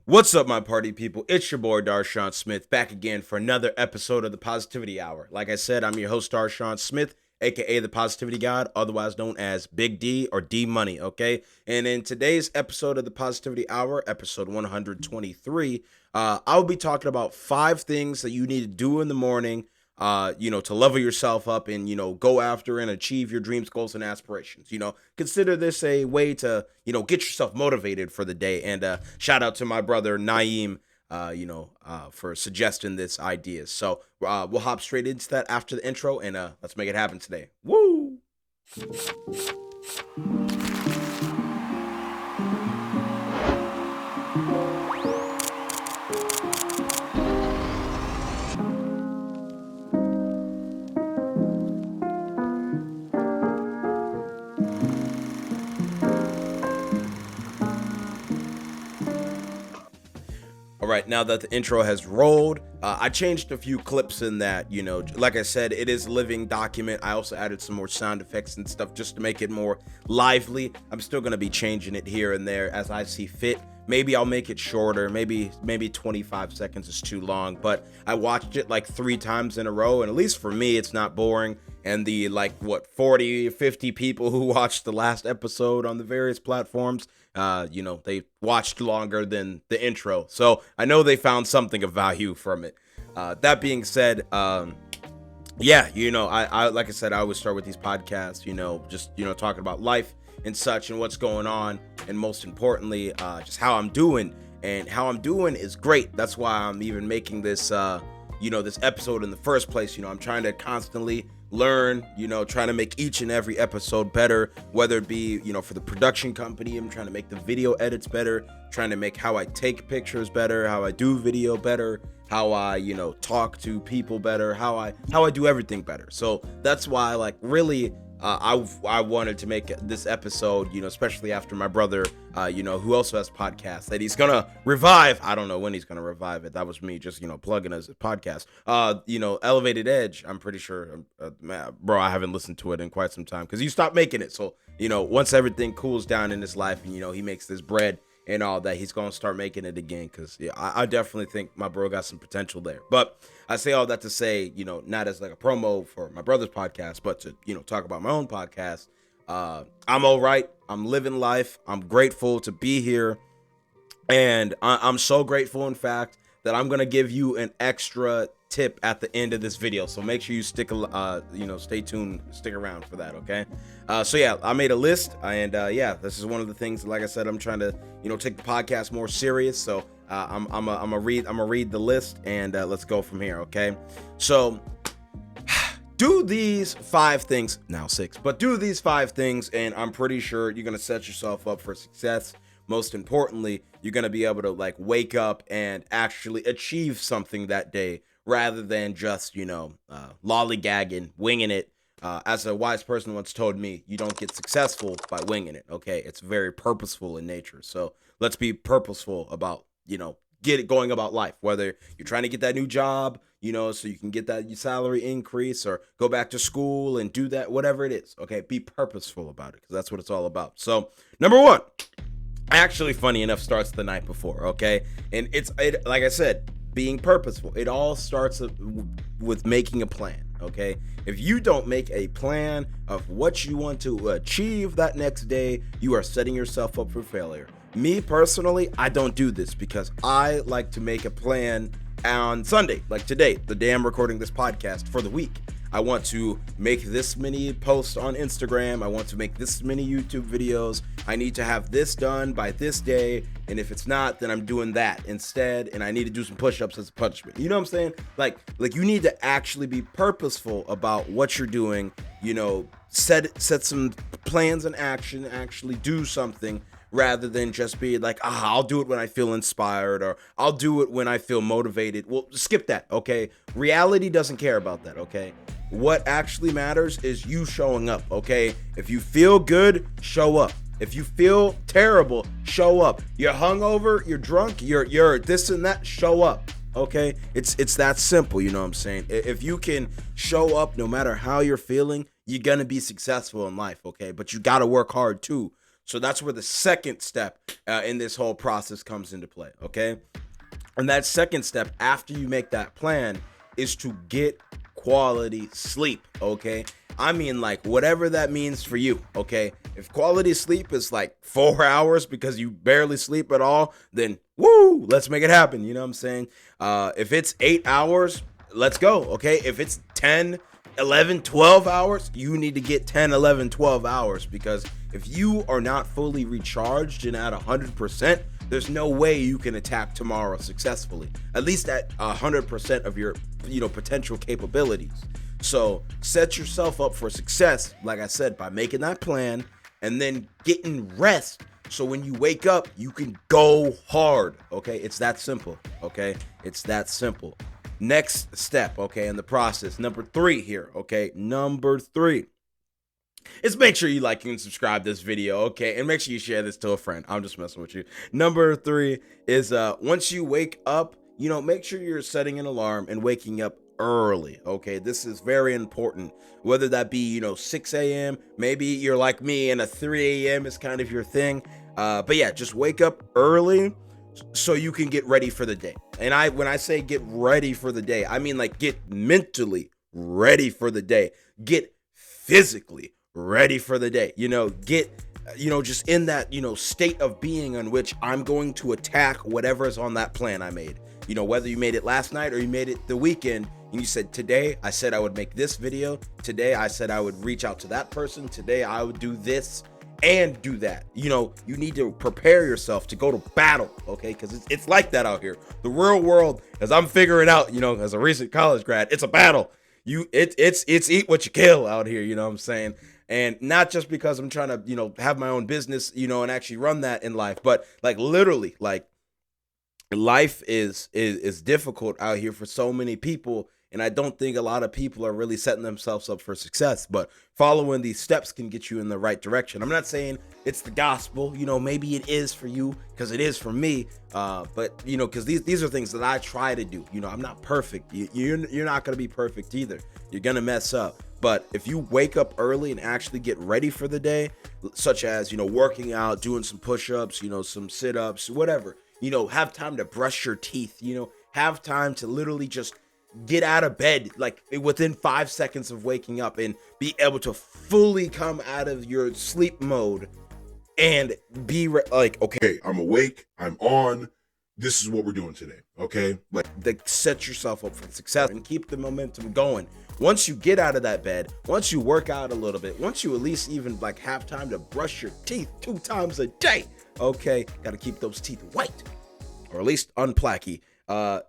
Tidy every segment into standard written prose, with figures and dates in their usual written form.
What's up, my party people? It's your boy Darshaun Smith back again for another episode of the Positivity Hour. Like I said, I'm your host Darshaun Smith, aka the Positivity God, otherwise known as Big D or D Money. Okay, and in today's episode of the Positivity Hour, episode 123, I'll be talking about 5 things that you need to do in the morning. To level yourself up and, go after and achieve your dreams, goals, and aspirations. Consider this a way to, get yourself motivated for the day. And shout out to my brother Naeem, for suggesting this idea. So we'll hop straight into that after the intro, and let's make it happen today. Woo! All right, now that the intro has rolled, I changed a few clips in that, like I said, it is a living document. I also added some more sound effects and stuff just to make it more lively. I'm still going to be changing it here and there as I see fit. Maybe I'll make it shorter. Maybe 25 seconds is too long, but I watched it like 3 times in a row, and at least for me, it's not boring. And the 40, 50 people who watched the last episode on the various platforms, they watched longer than the intro. So I know they found something of value from it. That being said, I like I said, I always start with these podcasts, talking about life and such and what's going on. And most importantly, just how I'm doing. And how I'm doing is great. That's why I'm even making this, this episode in the first place. I'm trying to constantly learn, trying to make each and every episode better, whether it be, for the production company. I'm trying to make the video edits better, trying to make how I take pictures better, how I do video better, how I, talk to people better, how I do everything better. So that's why, I wanted to make this episode, especially after my brother, who also has podcasts that he's gonna revive. I don't know when he's gonna revive it. That was me just, plugging his podcast. Elevated Edge. I'm pretty sure, bro, I haven't listened to it in quite some time because you stopped making it. So, once everything cools down in his life and, he makes this bread and all that, he's gonna start making it again because I definitely think my bro got some potential there. But I say all that to say, not as like a promo for my brother's podcast, but to talk about my own podcast. I'm all right. I'm living life. I'm grateful to be here, and I'm so grateful, in fact, that I'm gonna give you an extra tip at the end of this video. So make sure you stay tuned, stick around for that. Okay. I made a list, and this is one of the things. Like I said, I'm trying to take the podcast more serious. So I'm gonna read the list, and let's go from here. Okay. So do these 5 things, now 6, but do these 5 things, and I'm pretty sure you're gonna set yourself up for success. Most importantly, you're gonna be able to wake up and actually achieve something that day, rather than just lollygagging, winging it. As a wise person once told me, you don't get successful by winging it. Okay, it's very purposeful in nature. So let's be purposeful about going about life. Whether you're trying to get that new job, so you can get that salary increase, or go back to school and do that, whatever it is. Okay, be purposeful about it, because that's what it's all about. So number 1, actually, funny enough, starts the night before. Okay, and it's like I said, being purposeful. It all starts with making a plan. Okay, if you don't make a plan of what you want to achieve that next day, you are setting yourself up for failure. Me personally, I don't do this because I like to make a plan on Sunday, like today, the day I'm recording this podcast, for the week. I want to make this many posts on Instagram. I want to make this many YouTube videos. I need to have this done by this day. And if it's not, then I'm doing that instead. And I need to do some push-ups as a punishment. You know what I'm saying? Like you need to actually be purposeful about what you're doing. Set some plans in action, actually do something, rather than just be like, I'll do it when I feel inspired, or I'll do it when I feel motivated. Well, skip that, okay? Reality doesn't care about that, okay? What actually matters is you showing up, okay? If you feel good, show up. If you feel terrible, show up. You're hungover, you're drunk, you're this and that, show up, okay? It's that simple, you know what I'm saying? If you can show up no matter how you're feeling, you're gonna be successful in life, okay? But you gotta work hard too. So that's where the second step in this whole process comes into play, okay? And that second step after you make that plan is to get quality sleep, okay? I mean, like, whatever that means for you, okay? If quality sleep is like 4 hours because you barely sleep at all, then woo, let's make it happen. You know what I'm saying? If it's 8 hours, let's go, okay? If it's 10, 11, 12 hours, you need to get 10, 11, 12 hours, because if you are not fully recharged and at 100%, there's no way you can attack tomorrow successfully, at least at 100% of your, potential capabilities. So set yourself up for success, like I said, by making that plan and then getting rest. So when you wake up, you can go hard, okay? It's that simple, okay? It's that simple. Next step, okay, in the process, number 3 here, okay? Number 3 is make sure you like and subscribe this video, okay? And make sure you share this to a friend. I'm just messing with you. Number 3 is once you wake up, make sure you're setting an alarm and waking up early, okay? This is very important, whether that be 6 a.m. maybe you're like me and a 3 a.m. is kind of your thing, but yeah, just wake up early so you can get ready for the day. And when I say get ready for the day, I mean like get mentally ready for the day, get physically ready for the day, get just in that state of being on which I'm going to attack whatever is on that plan I made. Whether you made it last night or you made it the weekend and you said, today I said I would make this video, today I said I would reach out to that person, today I would do this and do that. You need to prepare yourself to go to battle, okay? Because it's like that out here. The real world, as I'm figuring out, as a recent college grad, it's a battle. It's eat what you kill out here, you know what I'm saying? And not just because I'm trying to, have my own business, and actually run that in life, but like literally, like life is difficult out here for so many people. And I don't think a lot of people are really setting themselves up for success, but following these steps can get you in the right direction. I'm not saying it's the gospel, maybe it is for you because it is for me. But because these are things that I try to do. I'm not perfect. You're not going to be perfect either. You're going to mess up. But if you wake up early and actually get ready for the day, such as, working out, doing some push-ups, some sit-ups, whatever, have time to brush your teeth, have time to literally just get out of bed like within 5 seconds of waking up and be able to fully come out of your sleep mode and be like, okay, I'm awake, I'm on, this is what we're doing today, okay? Like, set yourself up for success and keep the momentum going. Once you get out of that bed, once you work out a little bit, once you at least even like have time to brush your teeth 2 times a day, okay, got to keep those teeth white or at least unplacky.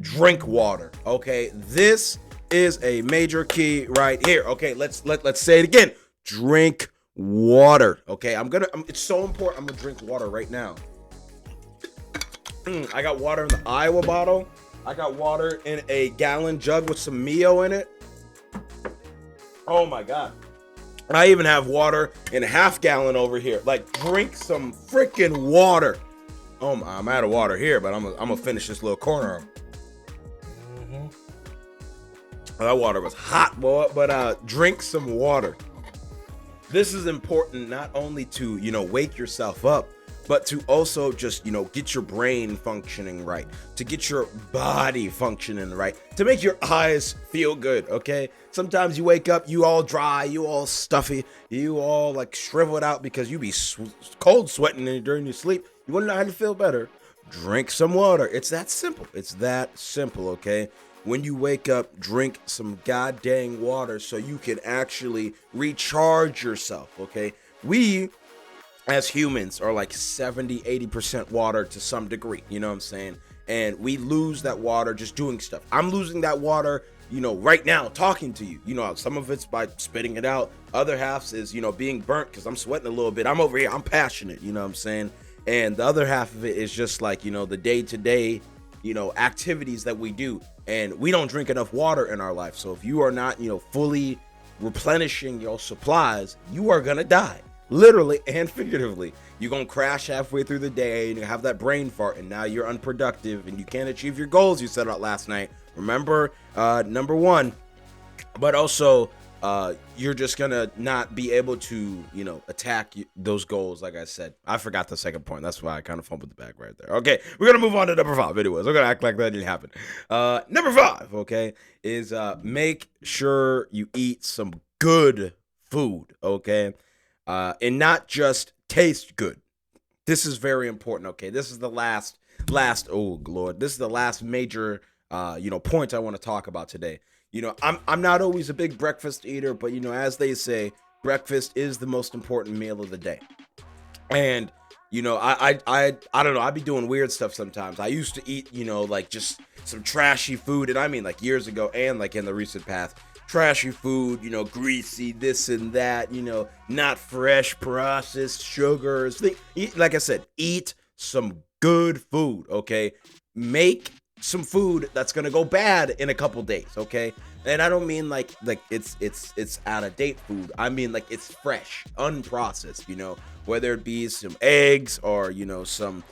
Drink water, okay? This is a major key right here, okay? Let's say it again. Drink water, okay? It's so important. I'm gonna drink water right now. I got water in the Iowa bottle. I got water in a gallon jug with some Mio in it. Oh my God. I even have water in a half gallon over here. Like, drink some freaking water. Oh, I'm out of water here, but I'm gonna finish this little corner. That water was hot, boy, but drink some water. This is important not only to, wake yourself up, but to also just, get your brain functioning right, to get your body functioning right, to make your eyes feel good, okay? Sometimes you wake up, you all dry, you all stuffy, you all like shriveled out because you be cold sweating during your sleep. You want to know how to feel better? Drink some water. It's that simple. It's that simple, okay? When you wake up, drink some goddamn water so you can actually recharge yourself, okay? We, as humans, are like 70-80% water to some degree, you know what I'm saying? And we lose that water just doing stuff. I'm losing that water, right now talking to you. Some of it's by spitting it out. Other half is, being burnt because I'm sweating a little bit. I'm over here. I'm passionate, you know what I'm saying? And the other half of it is just like, the day-to-day, activities that we do. And we don't drink enough water in our life. So if you are not, fully replenishing your supplies, you are going to die. Literally and figuratively. You're going to crash halfway through the day and you have that brain fart and now you're unproductive and you can't achieve your goals you set out last night. Remember, number 1. But also, you're just gonna not be able to, attack those goals. Like I said, I forgot the second point. That's why I kind of fumbled the bag right there. Okay, we're gonna move on to number 5. Anyways, we're gonna act like that didn't happen. Number 5, okay, is make sure you eat some good food, okay, and not just taste good. This is very important. Okay, this is the last. Oh Lord, this is the last major, point I want to talk about today. I'm not always a big breakfast eater, but as they say, breakfast is the most important meal of the day. And I don't know, I be doing weird stuff sometimes. I used to eat, like just some trashy food, and I mean like years ago and like in the recent past. Trashy food, greasy, this and that, not fresh, processed sugars. Like I said, eat some good food, okay? Make some food that's gonna go bad in a couple days, okay? And I don't mean like it's out of date food. I mean like it's fresh, unprocessed, whether it be some eggs or some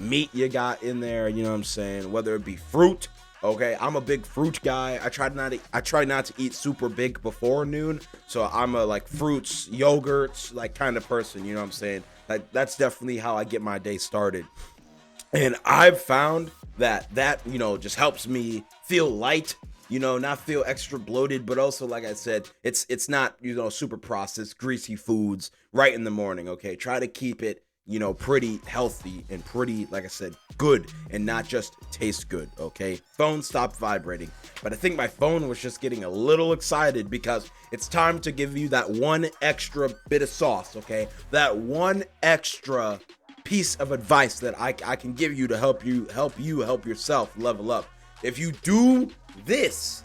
meat you got in there, you know what I'm saying? Whether it be fruit. Okay, I'm a big fruit guy. I try not to eat super big before noon, so I'm a like fruits, yogurts, like kind of person. You know what I'm saying? That's definitely how I get my day started. And I've found that just helps me feel light, not feel extra bloated, but also, like I said, it's not super processed, greasy foods right in the morning. Okay, try to keep it pretty healthy and pretty, like I said, good, and not just taste good. Okay, phone stopped vibrating, but I think my phone was just getting a little excited because it's time to give you that one extra bit of sauce. Okay, that one extra piece of advice that I can give you to help yourself level up. If you do this,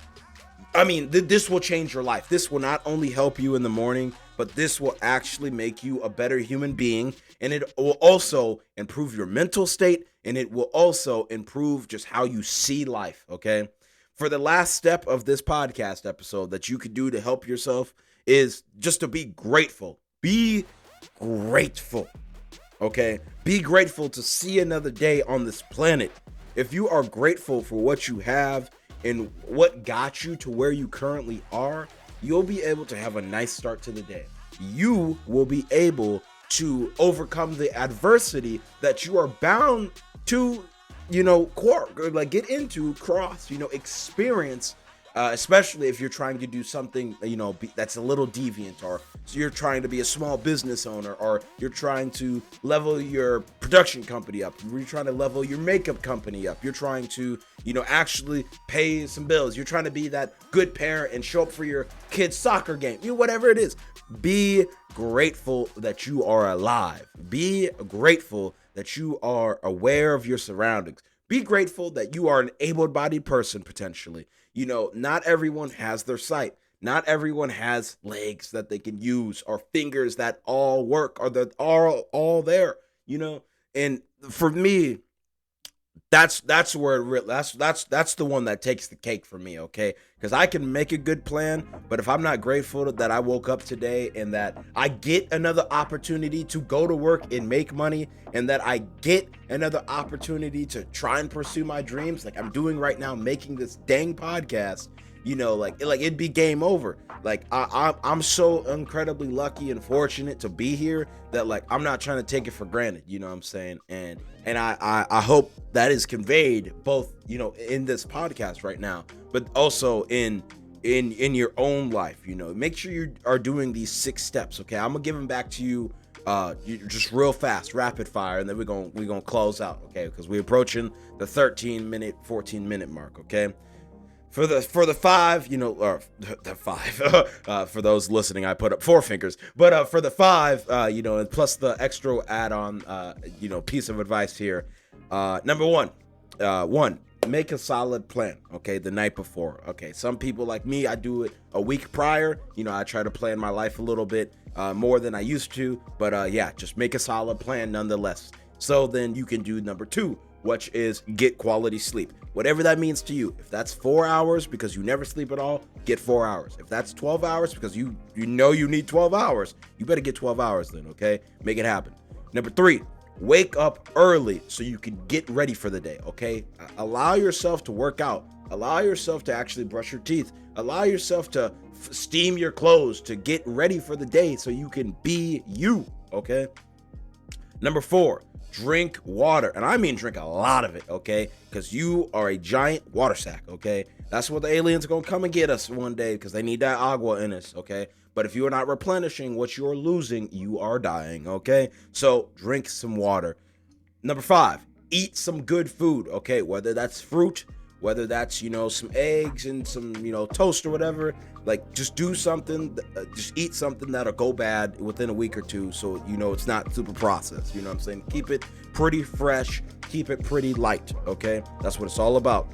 I mean, this will change your life. This will not only help you in the morning, but this will actually make you a better human being, and it will also improve your mental state, and it will also improve just how you see life, okay? For the last step of this podcast episode that you could do to help yourself is just to be grateful. Be grateful, okay? Be grateful to see another day on this planet. If you are grateful for what you have and what got you to where you currently are, you'll be able to have a nice start to the day. You will be able to overcome the adversity that you are bound to, get into, cross, experience, especially if you're trying to do something, that's a little deviant, or so you're trying to be a small business owner, or you're trying to level your production company up, you're trying to level your makeup company up, you're trying to, actually pay some bills, you're trying to be that good parent and show up for your kid's soccer game, whatever it is. Be grateful that you are alive. Be grateful that you are aware of your surroundings. Be grateful that you are an able-bodied person, potentially. Not everyone has their sight. Not everyone has legs that they can use, or fingers that all work, or that are all there, And for me, that's where that's the one that takes the cake for me, okay? Because I can make a good plan, but if I'm not grateful that I woke up today and that I get another opportunity to go to work and make money, and that I get another opportunity to try and pursue my dreams, like I'm doing right now, making this dang podcast, like it'd be game over. Like I'm so incredibly lucky and fortunate to be here that, like, I'm not trying to take it for granted, you know what I'm saying? And I hope that is conveyed both, in this podcast right now, but also in your own life. Make sure you are doing these 6 steps. Okay, I'm gonna give them back to you just real fast, rapid fire, and then we're gonna close out, okay? Because we're approaching the 14-minute mark, okay? For the 5, or the 5, for those listening, I put up 4 fingers, but for the 5, and plus the extra add-on, piece of advice here. Number 1, make a solid plan, okay, the night before, okay? Some people like me, I do it a week prior, I try to plan my life a little bit more than I used to, but just make a solid plan nonetheless. So then you can do number 2, which is get quality sleep. Whatever that means to you. If that's 4 hours because you never sleep at all, get 4 hours. If that's 12 hours because you need 12 hours, you better get 12 hours then, okay? Make it happen. Number 3, Wake up early so you can get ready for the day, okay? Allow yourself to work out. Allow yourself to actually brush your teeth. Allow yourself to steam your clothes to get ready for the day so you can be you, okay? Number 4, drink water. And I mean drink a lot of it, okay? Because you are a giant water sack, okay? That's what the aliens are going to come and get us one day because they need that agua in us, okay? But if you are not replenishing what you're losing, you are dying, okay? So drink some water. Number 5, eat some good food, okay? Whether that's fruit, whether that's, some eggs and some, toast or whatever. Like, just do something, just eat something that'll go bad within a week or two so, it's not super processed. You know what I'm saying? Keep it pretty fresh. Keep it pretty light, okay? That's what it's all about.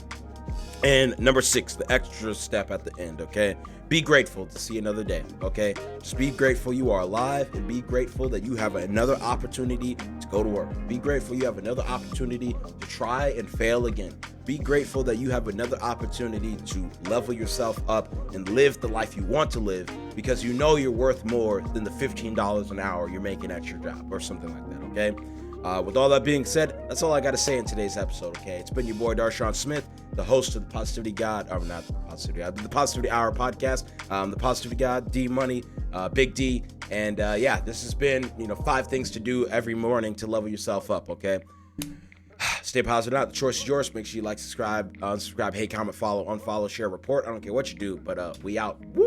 And number 6, the extra step at the end, okay? Be grateful to see another day, okay? Just be grateful you are alive, and be grateful that you have another opportunity to go to work. Be grateful you have another opportunity to try and fail again. Be grateful that you have another opportunity to level yourself up and live the life you want to live, because you know you're worth more than the $15 an hour you're making at your job or something like that, okay? With all that being said, that's all I got to say in today's episode, okay? It's been your boy, Darshaun Smith, the host of the Positivity God, or not the Positivity God, the Positivity Hour podcast, the Positivity God, D Money, Big D, and this has been, 5 things to do every morning to level yourself up, okay? Stay positive or not, the choice is yours. Make sure you like, subscribe, unsubscribe, hate, comment, follow, unfollow, share, report. I don't care what you do, but we out. Woo!